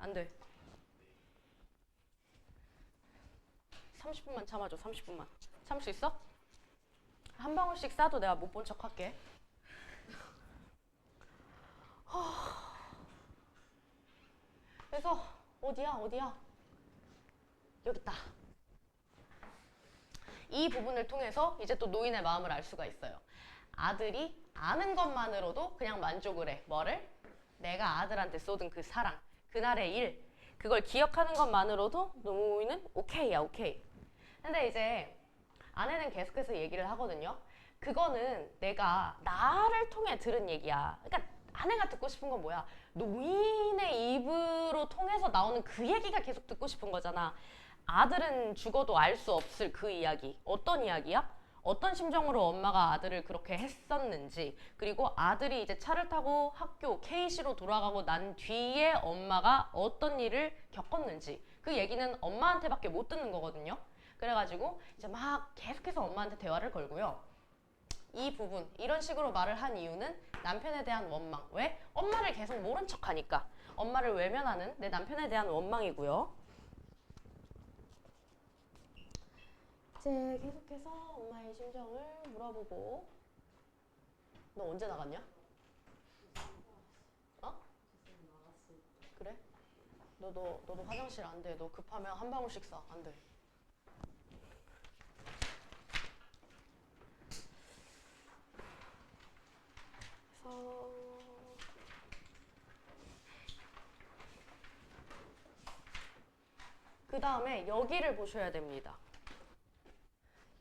안 돼. 30분만 참아줘. 30분만. 참을 수 있어? 한 방울씩 싸도 내가 못 본 척 할게. 그래서 어디야? 여기 있다. 이 부분을 통해서 이제 또 노인의 마음을 알 수가 있어요. 아들이 아는 것만으로도 그냥 만족을 해. 뭐를? 내가 아들한테 쏟은 그 사랑, 그날의 일, 그걸 기억하는 것만으로도 노인은 오케이야, 오케이. 근데 이제 아내는 계속해서 얘기를 하거든요. 그거는 내가 나를 통해 들은 얘기야. 그러니까 아내가 듣고 싶은 건 뭐야? 노인의 입으로 통해서 나오는 그 얘기가 계속 듣고 싶은 거잖아. 아들은 죽어도 알 수 없을 그 이야기. 어떤 이야기야? 어떤 심정으로 엄마가 아들을 그렇게 했었는지, 그리고 아들이 이제 차를 타고 학교 KC로 돌아가고 난 뒤에 엄마가 어떤 일을 겪었는지, 그 얘기는 엄마한테밖에 못 듣는 거거든요. 그래가지고 이제 막 계속해서 엄마한테 대화를 걸고요. 이 부분, 이런 식으로 말을 한 이유는 남편에 대한 원망. 왜? 엄마를 계속 모른 척 하니까. 엄마를 외면하는 내 남편에 대한 원망이고요. 이제 계속해서 엄마의 심정을 물어보고. 너 언제 나갔냐? 어? 그래? 너도 화장실 안 돼. 너 급하면 한 방울씩 싸. 안 돼. 그 다음에 여기를 보셔야 됩니다.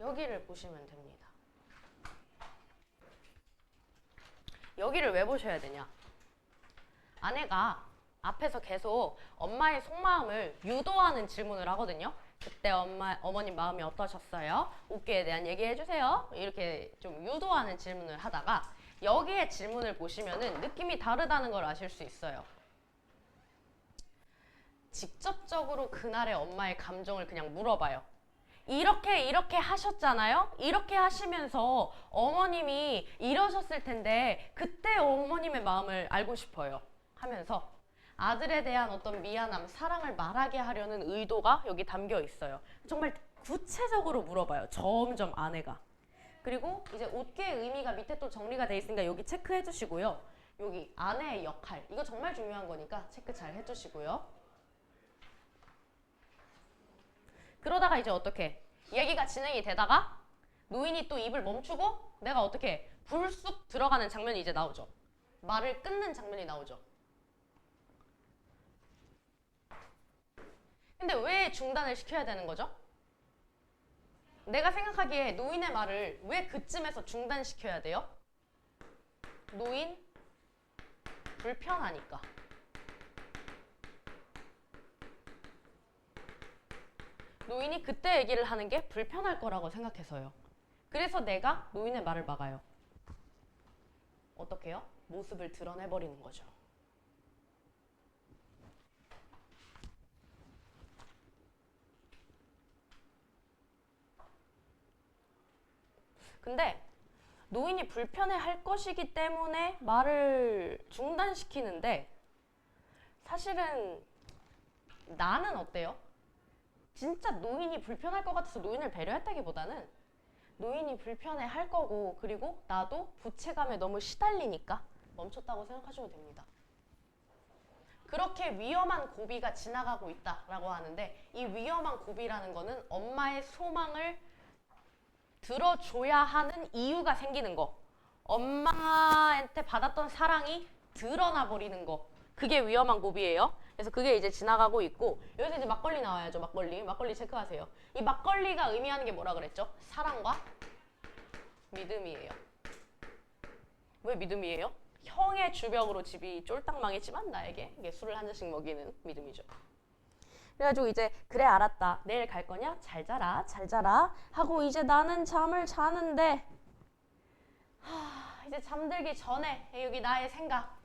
여기를 보시면 됩니다. 여기를 왜 보셔야 되냐? 아내가 앞에서 계속 엄마의 속마음을 유도하는 질문을 하거든요. 그때 어머님 마음이 어떠셨어요? 웃기에 대한 얘기 해주세요. 이렇게 좀 유도하는 질문을 하다가 여기에 질문을 보시면은 느낌이 다르다는 걸 아실 수 있어요. 직접적으로 그날의 엄마의 감정을 그냥 물어봐요. 이렇게 하셨잖아요? 이렇게 하시면서 어머님이 이러셨을 텐데 그때 어머님의 마음을 알고 싶어요. 하면서 아들에 대한 어떤 미안함, 사랑을 말하게 하려는 의도가 여기 담겨 있어요. 정말 구체적으로 물어봐요. 점점 아내가. 그리고 이제 옷개의 의미가 밑에 또 정리가 돼 있으니까 여기 체크해 주시고요. 여기 아내의 역할, 이거 정말 중요한 거니까 체크 잘 해주시고요. 그러다가 이제 어떻게 얘기가 진행이 되다가 노인이 또 입을 멈추고 내가 어떻게 불쑥 들어가는 장면이 이제 나오죠. 말을 끊는 장면이 나오죠. 근데 왜 중단을 시켜야 되는 거죠? 내가 생각하기에 노인의 말을 왜 그쯤에서 중단시켜야 돼요? 노인 불편하니까. 노인이 그때 얘기를 하는 게 불편할 거라고 생각해서요. 그래서 내가 노인의 말을 막아요. 어떻게 해요? 모습을 드러내버리는 거죠. 근데 노인이 불편해할 것이기 때문에 말을 중단시키는데 사실은 나는 어때요? 진짜 노인이 불편할 것 같아서 노인을 배려했다기보다는 노인이 불편해할 거고 그리고 나도 부채감에 너무 시달리니까 멈췄다고 생각하셔도 됩니다. 그렇게 위험한 고비가 지나가고 있다라고 하는데 이 위험한 고비라는 거는 엄마의 소망을 들어줘야 하는 이유가 생기는 거. 엄마한테 받았던 사랑이 드러나 버리는 거. 그게 위험한 고비예요. 그래서 그게 이제 지나가고 있고 여기서 이제 막걸리 나와야죠. 막걸리 체크하세요. 이 막걸리가 의미하는 게 뭐라 그랬죠? 사랑과 믿음이에요. 왜 믿음이에요? 형의 주벽으로 집이 쫄딱 망했지만 나에게 이게 술을 한 잔씩 먹이는 믿음이죠. 그래가지고 이제 그래 알았다. 내일 갈 거냐? 잘 자라 잘 자라 하고 이제 나는 잠을 자는데 이제 잠들기 전에 여기 나의 생각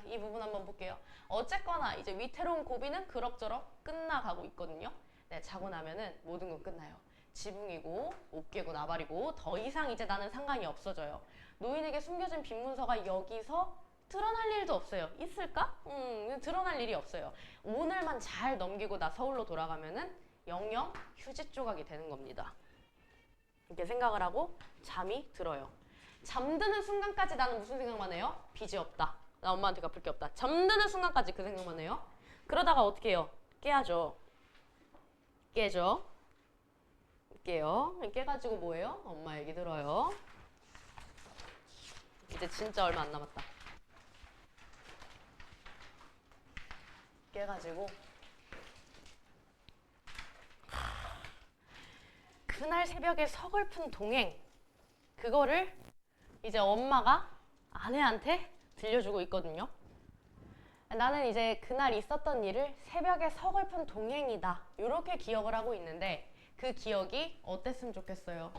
이 부분 한번 볼게요. 어쨌거나 이제 위태로운 고비는 그럭저럭 끝나가고 있거든요. 네, 자고 나면은 모든 건 끝나요. 지붕이고 옷개고 나발이고 더 이상 이제 나는 상관이 없어져요. 노인에게 숨겨진 빈 문서가 여기서 드러날 일도 없어요. 있을까? 드러날 일이 없어요. 오늘만 잘 넘기고 나 서울로 돌아가면은 영영 휴지 조각이 되는 겁니다. 이렇게 생각을 하고 잠이 들어요. 잠드는 순간까지 나는 무슨 생각만 해요? 빚이 없다. 나 엄마한테 갚을 게 없다. 잠드는 순간까지 그 생각만 해요. 그러다가 어떻게 해요? 깨야죠. 깨죠. 깨요. 깨가지고 뭐예요? 엄마 얘기 들어요. 이제 진짜 얼마 안 남았다. 깨가지고 그날 새벽에 서글픈 동행, 그거를 이제 엄마가 아내한테 들려주고 있거든요. 나는 이제 그날 있었던 일을 새벽에 서글픈 동행이다, 이렇게 기억을 하고 있는데, 그 기억이 어땠으면 좋겠어요?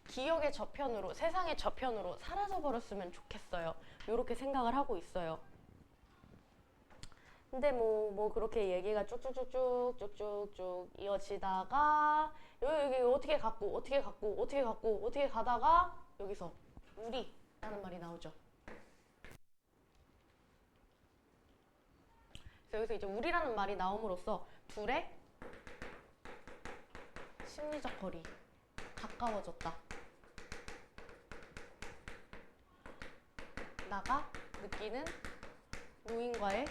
기억의 저편으로, 세상의 저편으로 사라져버렸으면 좋겠어요. 이렇게 생각을 하고 있어요. 근데 뭐 그렇게 얘기가 쭉쭉쭉쭉 이어지다가 여기 어떻게 갔고 가다가 여기서 우리라는 말이 나오죠. 그래서 여기서 이제 우리라는 말이 나옴으로써 둘의 심리적 거리 가까워졌다. 나가 느끼는 노인과의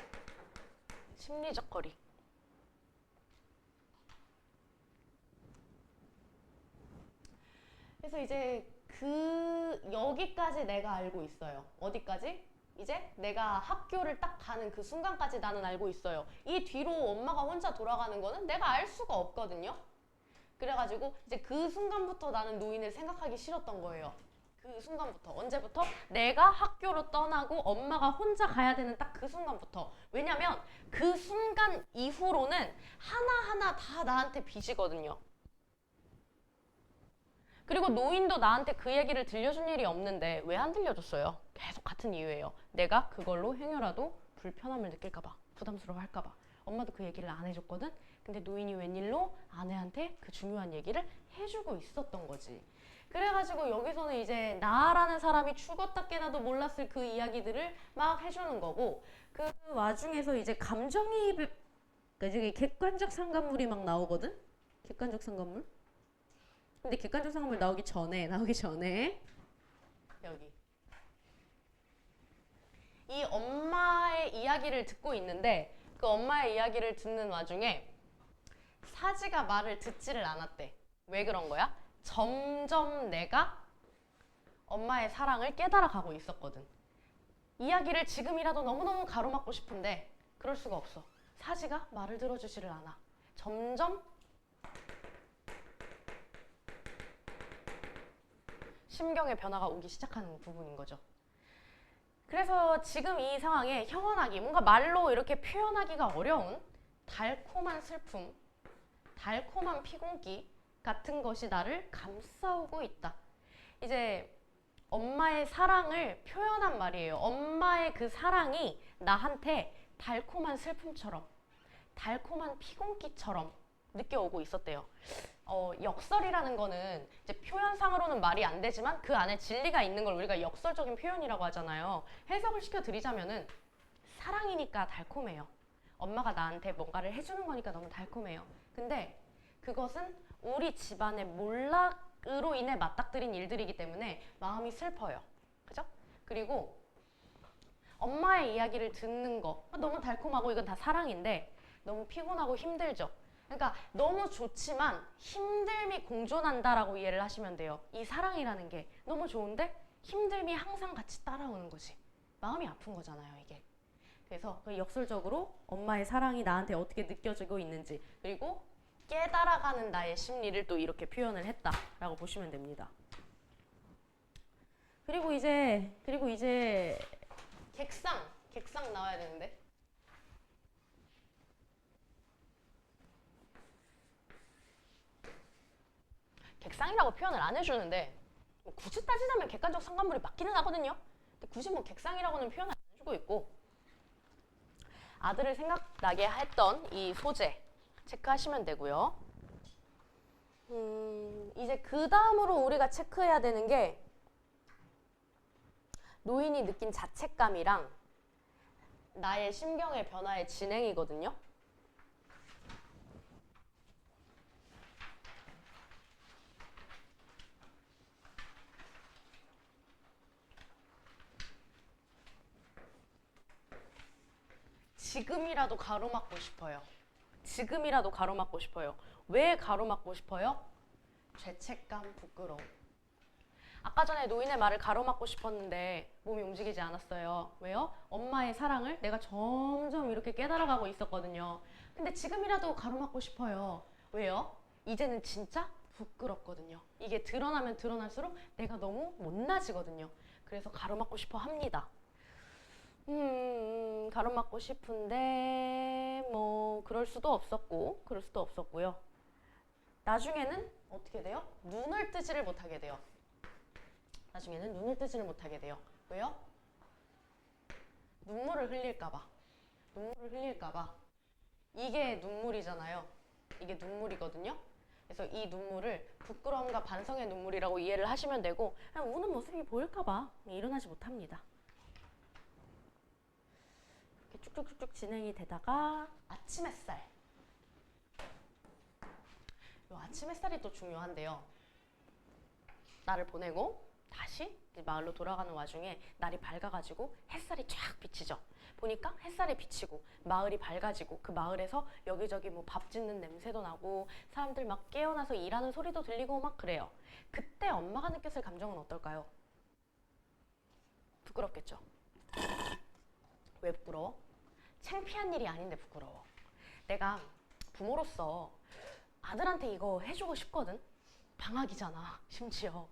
심리적 거리. 그래서 이제 여기까지 내가 알고 있어요. 어디까지? 이제 내가 학교를 딱 가는 그 순간까지 나는 알고 있어요. 이 뒤로 엄마가 혼자 돌아가는 거는 내가 알 수가 없거든요. 그래가지고 이제 그 순간부터 나는 노인을 생각하기 싫었던 거예요. 그 순간부터. 언제부터? 내가 학교로 떠나고 엄마가 혼자 가야 되는 딱 그 순간부터. 왜냐면 그 순간 이후로는 하나하나 다 나한테 빚이거든요. 그리고 노인도 나한테 그 얘기를 들려준 일이 없는데 왜 안 들려줬어요? 계속 같은 이유예요. 내가 그걸로 행여라도 불편함을 느낄까봐, 부담스러워할까봐. 엄마도 그 얘기를 안 해줬거든? 근데 노인이 웬일로 아내한테 그 중요한 얘기를 해주고 있었던 거지. 그래가지고 여기서는 이제 나라는 사람이 죽었다 깨나도 몰랐을 그 이야기들을 막 해주는 거고, 그 와중에서 이제 감정이입, 그러니까 저기 객관적 상관물이 막 나오거든? 객관적 상관물? 근데 객관적 상관물 나오기 전에 여기 이 엄마의 이야기를 듣고 있는데, 그 엄마의 이야기를 듣는 와중에 사지가 말을 듣지를 않았대. 왜 그런 거야? 점점 내가 엄마의 사랑을 깨달아가고 있었거든. 이야기를 지금이라도 너무너무 가로막고 싶은데 그럴 수가 없어. 사지가 말을 들어주지를 않아. 점점 심경의 변화가 오기 시작하는 부분인 거죠. 그래서 지금 이 상황에 형언하기, 뭔가 말로 이렇게 표현하기가 어려운 달콤한 슬픔, 달콤한 피곤기 같은 것이 나를 감싸오고 있다. 이제 엄마의 사랑을 표현한 말이에요. 엄마의 그 사랑이 나한테 달콤한 슬픔처럼, 달콤한 피곤기처럼 느껴오고 있었대요. 역설이라는 거는 이제 표현상으로는 말이 안 되지만 그 안에 진리가 있는 걸 우리가 역설적인 표현이라고 하잖아요. 해석을 시켜드리자면은 사랑이니까 달콤해요. 엄마가 나한테 뭔가를 해주는 거니까 너무 달콤해요. 근데 그것은 우리 집안의 몰락으로 인해 맞닥뜨린 일들이기 때문에 마음이 슬퍼요. 그죠? 그리고 엄마의 이야기를 듣는 거 너무 달콤하고 이건 다 사랑인데 너무 피곤하고 힘들죠. 그러니까 너무 좋지만 힘듦이 공존한다라고 이해를 하시면 돼요. 이 사랑이라는 게 너무 좋은데 힘듦이 항상 같이 따라오는 거지. 마음이 아픈 거잖아요, 이게. 그래서 역설적으로 엄마의 사랑이 나한테 어떻게 느껴지고 있는지, 그리고 깨달아가는 나의 심리를 또 이렇게 표현을 했다라고 보시면 됩니다. 그리고 이제 객상 나와야 되는데. 객상이라고 표현을 안 해주는데 뭐 굳이 따지자면 객관적 상관물이 맞기는 하거든요. 근데 굳이 뭐 객상이라고는 표현을 안 해주고 있고, 아들을 생각나게 했던 이 소재 체크하시면 되고요. 이제 그 다음으로 우리가 체크해야 되는 게 노인이 느낀 자책감이랑 나의 심경의 변화의 진행이거든요. 지금이라도 가로막고 싶어요. 지금이라도 가로막고 싶어요. 왜 가로막고 싶어요? 죄책감, 부끄러움. 아까 전에 노인의 말을 가로막고 싶었는데 몸이 움직이지 않았어요. 왜요? 엄마의 사랑을 내가 점점 이렇게 깨달아가고 있었거든요. 근데 지금이라도 가로막고 싶어요. 왜요? 이제는 진짜 부끄럽거든요. 이게 드러나면 드러날수록 내가 너무 못나지거든요. 그래서 가로막고 싶어 합니다. 가로막고 싶은데 뭐 그럴 수도 없었고 그럴 수도 없었고요. 나중에는 어떻게 돼요? 눈을 뜨지를 못하게 돼요. 나중에는 눈을 뜨지를 못하게 돼요. 왜요? 눈물을 흘릴까봐. 눈물을 흘릴까봐. 이게 눈물이잖아요. 이게 눈물이거든요. 그래서 이 눈물을 부끄러움과 반성의 눈물이라고 이해를 하시면 되고 그냥 우는 모습이 보일까봐 일어나지 못합니다. 이렇게 쭉쭉쭉쭉 진행이 되다가 아침 햇살. 이 아침 햇살이 또 중요한데요. 날을 보내고 다시 마을로 돌아가는 와중에 날이 밝아가지고 햇살이 쫙 비치죠. 보니까 햇살이 비치고 마을이 밝아지고 그 마을에서 여기저기 뭐 밥 짓는 냄새도 나고 사람들 막 깨어나서 일하는 소리도 들리고 막 그래요. 그때 엄마가 느꼈을 감정은 어떨까요? 부끄럽겠죠. 왜 부끄러워? 창피한 일이 아닌데 부끄러워. 내가 부모로서 아들한테 이거 해주고 싶거든. 방학이잖아, 심지어.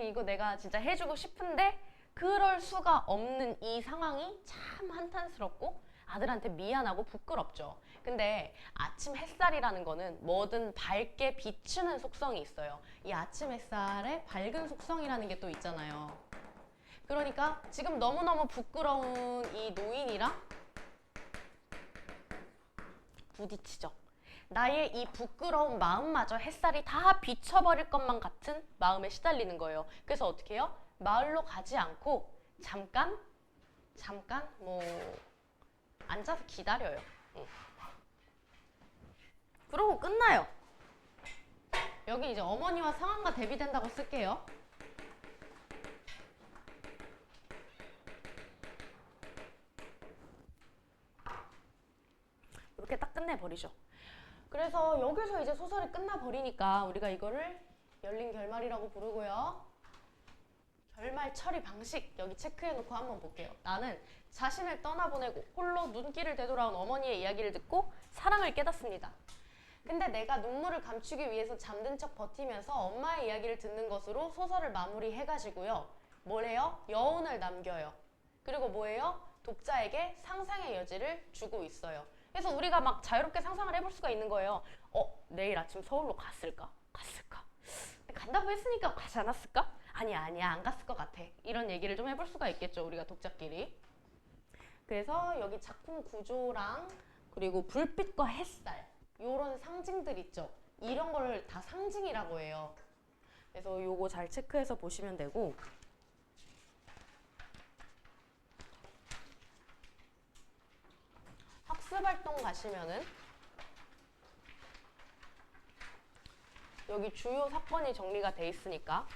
이거 내가 진짜 해주고 싶은데 그럴 수가 없는 이 상황이 참 한탄스럽고 아들한테 미안하고 부끄럽죠. 근데 아침 햇살이라는 거는 뭐든 밝게 비추는 속성이 있어요. 이 아침 햇살의 밝은 속성이라는 게 또 있잖아요. 그러니까 지금 너무너무 부끄러운 이 노인이랑 부딪히죠. 나의 이 부끄러운 마음마저 햇살이 다 비춰버릴 것만 같은 마음에 시달리는 거예요. 그래서 어떻게 해요? 마을로 가지 않고 잠깐 뭐 앉아서 기다려요. 그러고 끝나요. 여기 이제 어머니와 상황과 대비된다고 쓸게요. 이렇게 딱 끝내버리죠. 그래서 여기서 이제 소설이 끝나버리니까 우리가 이거를 열린 결말이라고 부르고요. 결말 처리 방식 여기 체크해놓고 한번 볼게요. 나는 자신을 떠나보내고 홀로 눈길을 되돌아온 어머니의 이야기를 듣고 사랑을 깨닫습니다. 근데 내가 눈물을 감추기 위해서 잠든 척 버티면서 엄마의 이야기를 듣는 것으로 소설을 마무리해가지고요. 뭐래요? 여운을 남겨요. 그리고 뭐예요? 독자에게 상상의 여지를 주고 있어요. 그래서 우리가 막 자유롭게 상상을 해볼 수가 있는 거예요. 내일 아침 서울로 갔을까? 간다고 했으니까 가지 않았을까? 아니야 안 갔을 것 같아. 이런 얘기를 좀 해볼 수가 있겠죠, 우리가 독자끼리. 그래서 여기 작품 구조랑 그리고 불빛과 햇살 요런 상징들 있죠. 이런 걸 다 상징이라고 해요. 그래서 요거 잘 체크해서 보시면 되고, 학습활동 가시면은 여기 주요 사건이 정리가 돼 있으니까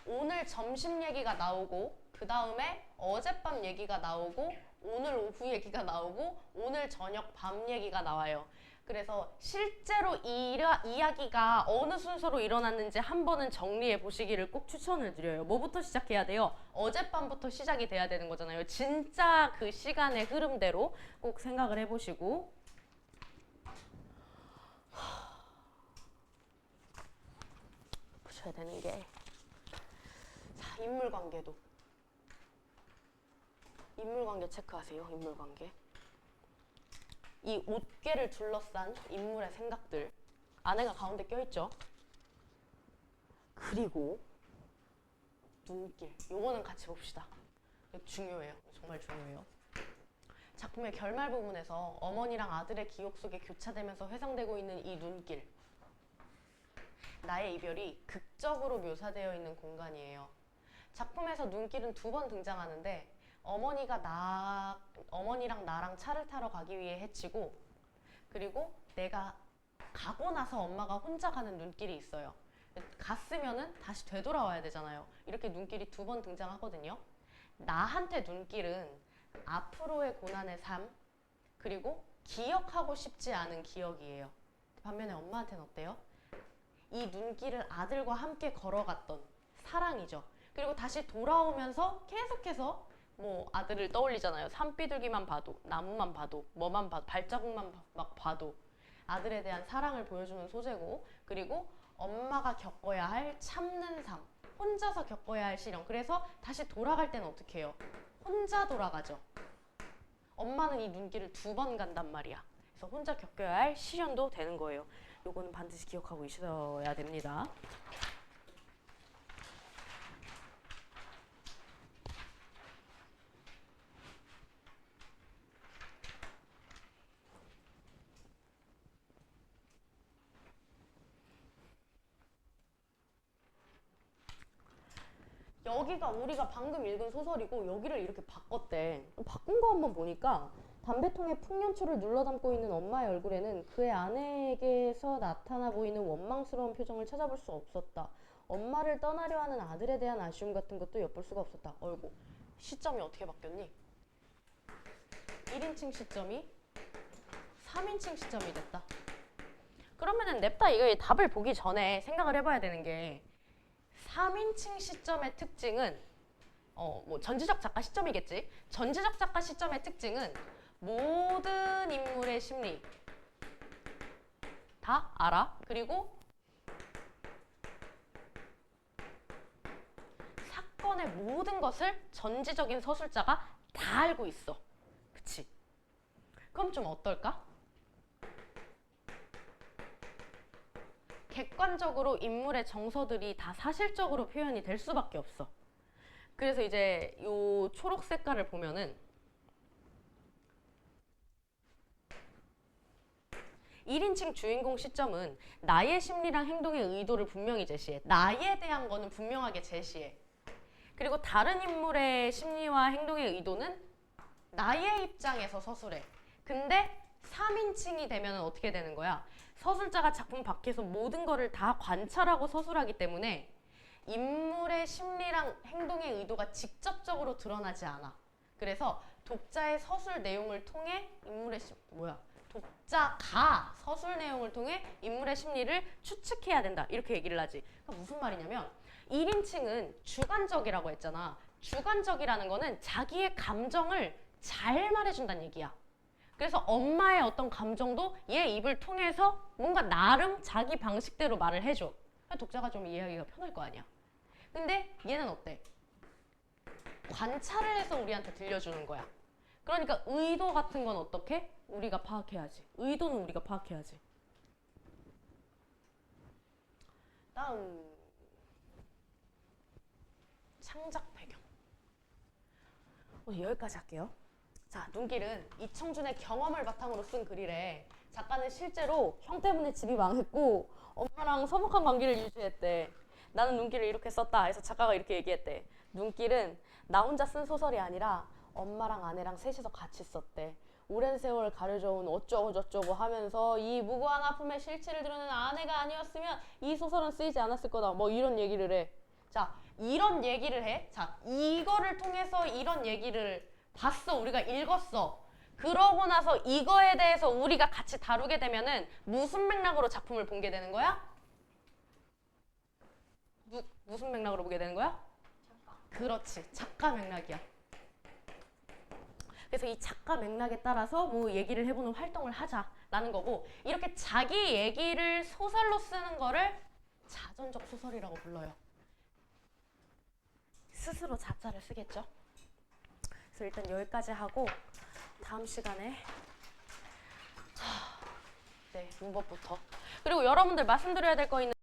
오늘 점심 얘기가 나오고 그 다음에 어젯밤 얘기가 나오고 오늘 오후 얘기가 나오고 오늘 저녁 밤 얘기가 나와요. 그래서 실제로 이야기가 어느 순서로 일어났는지 한 번은 정리해 보시기를 꼭 추천을 드려요. 뭐부터 시작해야 돼요? 어젯밤부터 시작이 돼야 되는 거잖아요. 진짜 그 시간의 흐름대로 꼭 생각을 해보시고, 보셔야 되는 게, 자, 인물관계도. 인물관계 체크하세요. 인물관계. 이 옷개를 둘러싼 인물의 생각들. 아내가 가운데 껴있죠. 그리고 눈길. 요거는 같이 봅시다. 이거 중요해요. 정말 중요해요. 작품의 결말 부분에서 어머니랑 아들의 기억 속에 교차되면서 회상되고 있는 이 눈길. 나의 이별이 극적으로 묘사되어 있는 공간이에요. 작품에서 눈길은 2번 등장하는데 어머니랑 나랑 차를 타러 가기 위해 해치고, 그리고 내가 가고 나서 엄마가 혼자 가는 눈길이 있어요. 갔으면은 다시 되돌아와야 되잖아요. 이렇게 눈길이 2번 등장하거든요. 나한테 눈길은 앞으로의 고난의 삶, 그리고 기억하고 싶지 않은 기억이에요. 반면에 엄마한테는 어때요? 이 눈길을 아들과 함께 걸어갔던 사랑이죠. 그리고 다시 돌아오면서 계속해서 뭐 아들을 떠올리잖아요. 산비둘기만 봐도, 나무만 봐도, 뭐만 봐도, 발자국만 막 봐도 아들에 대한 사랑을 보여주는 소재고, 그리고 엄마가 겪어야 할 참는 삶, 혼자서 겪어야 할 시련. 그래서 다시 돌아갈 때는 어떻게 해요? 혼자 돌아가죠. 엄마는 이 눈길을 2번 간단 말이야. 그래서 혼자 겪어야 할 시련도 되는 거예요. 요거는 반드시 기억하고 있어야 됩니다. 여기가 우리가 방금 읽은 소설이고 여기를 이렇게 바꿨대. 바꾼 거 한번 보니까 담배통에 풍년초를 눌러담고 있는 엄마의 얼굴에는 그의 아내에게서 나타나 보이는 원망스러운 표정을 찾아볼 수 없었다. 엄마를 떠나려 하는 아들에 대한 아쉬움 같은 것도 엿볼 수가 없었다. 어이구, 시점이 어떻게 바뀌었니? 1인칭 시점이 3인칭 시점이 됐다. 그러면은 냅다 이거 답을 보기 전에 생각을 해봐야 되는 게, 3인칭 시점의 특징은 뭐 전지적 작가 시점이겠지. 전지적 작가 시점의 특징은 모든 인물의 심리 다 알아. 그리고 사건의 모든 것을 전지적인 서술자가 다 알고 있어. 그치? 그럼 좀 어떨까? 객관적으로 인물의 정서들이 다 사실적으로 표현이 될 수밖에 없어. 그래서 이제 요 초록 색깔을 보면은 1인칭 주인공 시점은 나의 심리랑 행동의 의도를 분명히 제시해. 나에 대한 거는 분명하게 제시해. 그리고 다른 인물의 심리와 행동의 의도는 나의 입장에서 서술해. 근데 3인칭이 되면 어떻게 되는 거야? 서술자가 작품 밖에서 모든 거를 다 관찰하고 서술하기 때문에 인물의 심리랑 행동의 의도가 직접적으로 드러나지 않아. 그래서 독자의 서술 내용을 통해 독자가 서술 내용을 통해 인물의 심리를 추측해야 된다. 이렇게 얘기를 하지. 그러니까 무슨 말이냐면 1인칭은 주관적이라고 했잖아. 주관적이라는 거는 자기의 감정을 잘 말해준다는 얘기야. 그래서 엄마의 어떤 감정도 얘 입을 통해서 뭔가 나름 자기 방식대로 말을 해줘. 독자가 좀 이해하기가 편할 거 아니야. 근데 얘는 어때? 관찰을 해서 우리한테 들려주는 거야. 그러니까 의도 같은 건 어떻게? 우리가 파악해야지. 의도는 우리가 파악해야지. 다음, 창작 배경. 오늘 여기까지 할게요. 자, 눈길은 이청준의 경험을 바탕으로 쓴 글이래. 작가는 실제로 형 때문에 집이 망했고 엄마랑 서먹한 관계를 유지했대. 나는 눈길을 이렇게 썼다 해서 작가가 이렇게 얘기했대. 눈길은 나 혼자 쓴 소설이 아니라 엄마랑 아내랑 셋이서 같이 썼대. 오랜 세월 가려져온 어쩌고 저쩌고 하면서 이 무고한 아픔의 실체를 드러낸 아내가 아니었으면 이 소설은 쓰이지 않았을 거다. 뭐 이런 얘기를 해. 자, 이런 얘기를 해. 자, 이거를 통해서 이런 얘기를 봤어. 우리가 읽었어. 그러고 나서 이거에 대해서 우리가 같이 다루게 되면은 무슨 맥락으로 작품을 보게 되는 거야? 무슨 맥락으로 보게 되는 거야? 작가. 그렇지. 작가 맥락이야. 그래서 이 작가 맥락에 따라서 뭐 얘기를 해보는 활동을 하자라는 거고, 이렇게 자기 얘기를 소설로 쓰는 거를 자전적 소설이라고 불러요. 스스로 자자를 쓰겠죠. 그래서 일단 여기까지 하고 다음 시간에 문법부터. 그리고 여러분들 말씀드려야 될 거 있는